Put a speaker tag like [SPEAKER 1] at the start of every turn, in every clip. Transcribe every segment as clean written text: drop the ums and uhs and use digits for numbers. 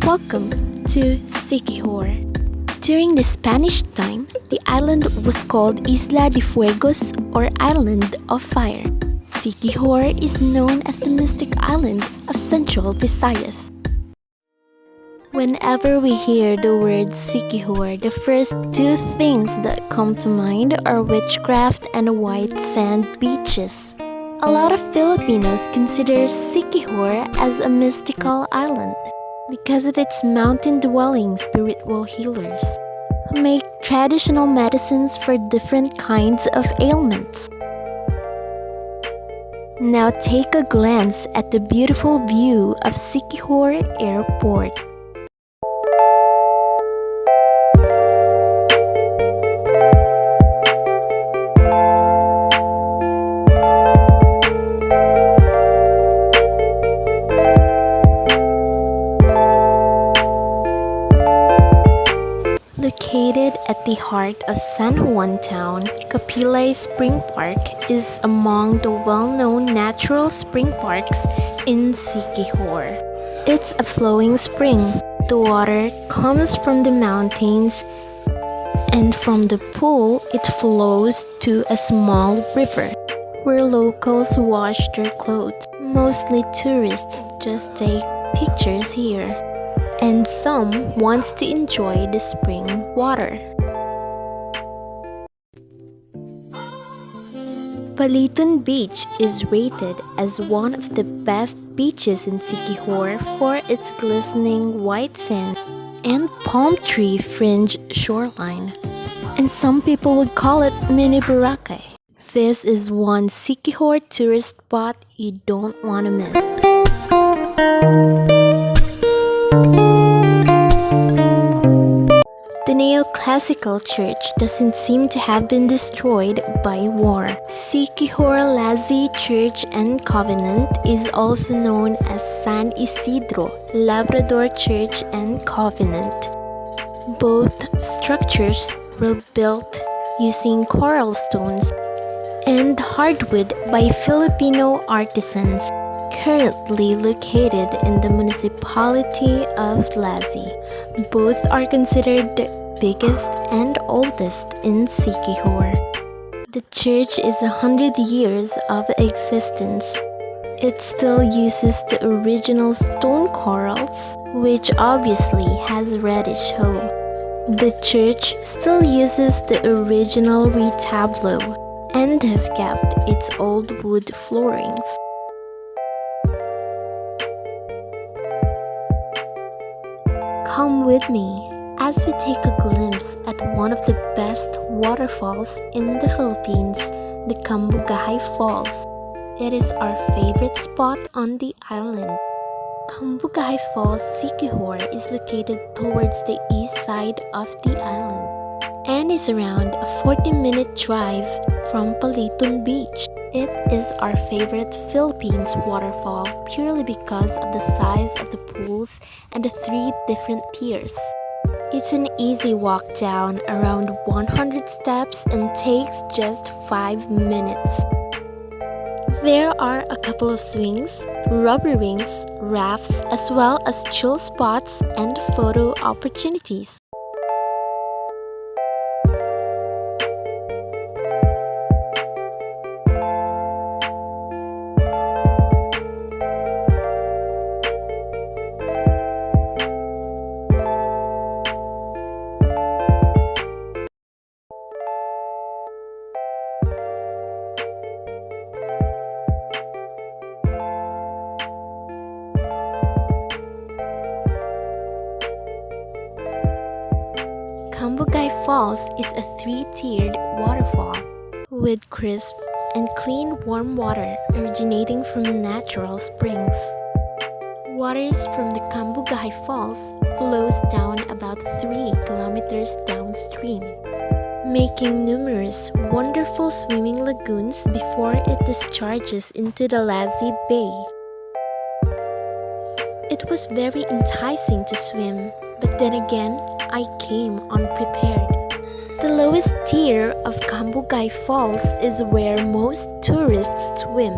[SPEAKER 1] Welcome to Siquijor. During the Spanish time, the island was called Isla de Fuegos or Island of Fire. Siquijor is known as the mystic island of central Visayas. Whenever we hear the word Siquijor, the first two things that come to mind are witchcraft and white sand beaches. A lot of Filipinos consider Siquijor as a mystical island because of its mountain-dwelling spiritual healers who make traditional medicines for different kinds of ailments. Now take a glance at the beautiful view of Siquijor Airport. Located at the heart of San Juan town, Capilay Spring Park is among the well-known natural spring parks in Siquijor. It's a flowing spring. The water comes from the mountains, and from the pool it flows to a small river where locals wash their clothes. Mostly tourists just take pictures here, and some wants to enjoy the spring water. Paliton Beach is rated as one of the best beaches in Siquijor for its glistening white sand and palm tree fringed shoreline. And some people would call it mini Boracay. This is one Siquijor tourist spot you don't want to miss. The neoclassical church doesn't seem to have been destroyed by war. Siquijor Lazi Church and Covenant is also known as San Isidro, Labrador Church and Covenant. Both structures were built using coral stones and hardwood by Filipino artisans, currently located in the Municipality of Lazi. Both are considered the biggest and oldest in Siquijor. The church is 100 years of existence. It still uses the original stone corals, which obviously has reddish hue. The church still uses the original retablo and has kept its old wood floorings. Come with me as we take a glimpse at one of the best waterfalls in the Philippines, the Kambugahai Falls. It is our favorite spot on the island. Kambugahai Falls, Siquijor is located towards the east side of the island and is around a 40-minute drive from Paliton Beach. It is our favorite Philippines waterfall purely because of the size of the pools and the 3 different tiers. It's an easy walk down around 100 steps and takes just 5 minutes. There are a couple of swings, rubber rings, rafts, as well as chill spots and photo opportunities. Kambugahai Falls is a 3-tiered waterfall with crisp and clean warm water originating from natural springs. Waters from the Kambugahai Falls flows down about 3 kilometers downstream, making numerous wonderful swimming lagoons before it discharges into the Lazi Bay. It was very enticing to swim, but then again, I came unprepared. The lowest tier of Kambugahai Falls is where most tourists swim.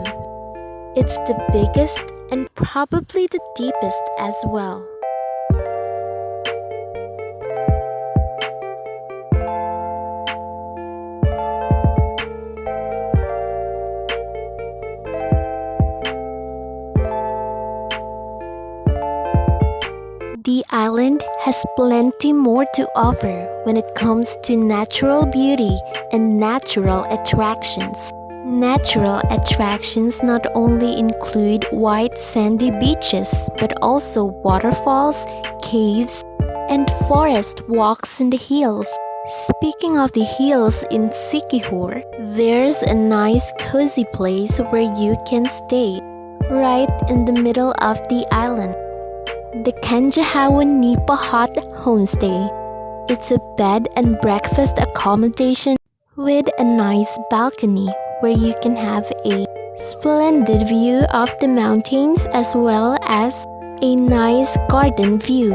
[SPEAKER 1] It's the biggest and probably the deepest as well. The island has plenty more to offer when it comes to natural beauty and natural attractions. Natural attractions not only include white sandy beaches but also waterfalls, caves, and forest walks in the hills. Speaking of the hills in Siquijor, there's a nice cozy place where you can stay, right in the middle of the island. The Kambugahai Nipa Hut Homestay. It's a bed and breakfast accommodation with a nice balcony where you can have a splendid view of the mountains as well as a nice garden view.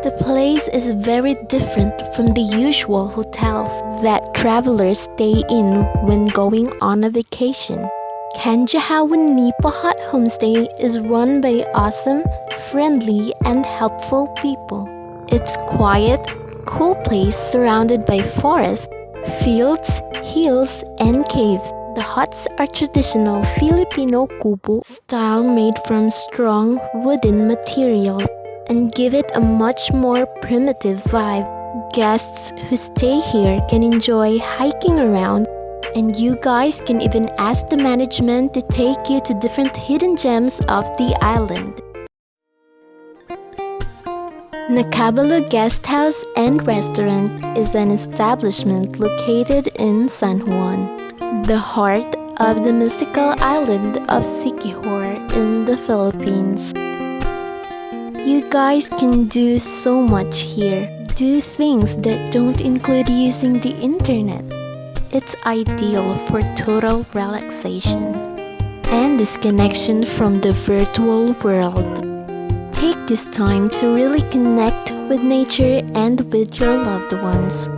[SPEAKER 1] The place is very different from the usual hotels that travelers stay in when going on a vacation. Kambugahai Nipa Hut Homestay is run by awesome, friendly, and helpful people. It's quiet, cool place surrounded by forests, fields, hills, and caves. The huts are traditional Filipino kubo style made from strong wooden materials and give it a much more primitive vibe. Guests who stay here can enjoy hiking around, and you guys can even ask the management to take you to different hidden gems of the island. Nacabalo Guest House and Restaurant is an establishment located in San Juan, the heart of the mystical island of Siquijor in the Philippines. You guys can do so much here. Do things that don't include using the internet. It's ideal for total relaxation and disconnection from the virtual world. Take this time to really connect with nature and with your loved ones.